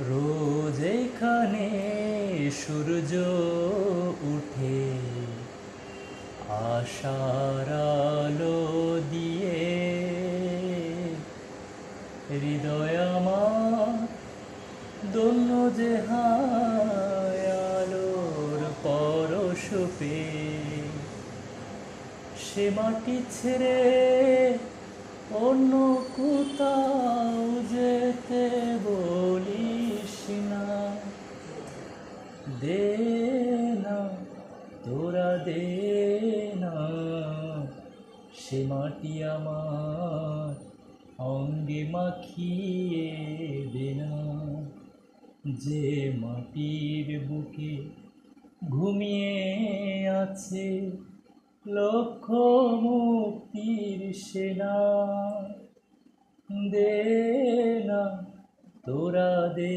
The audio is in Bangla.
রোজ এখানে সূর্য উঠে আশার আলো দিয়ে, হৃদয় আমার দন্য যে হায় আলোর পরশ পেয়ে। সে মাটি ছেড়ে অন্য কোথাও যেতে বলিস না, দে না তোরা দে না, সে মাটি আমার অঙ্গে মাখিয়ে দে না। যে মাটির বুকে ঘুমিয়ে আছে লক্ষ মুক্তির সেনা, দে না তোরা দে।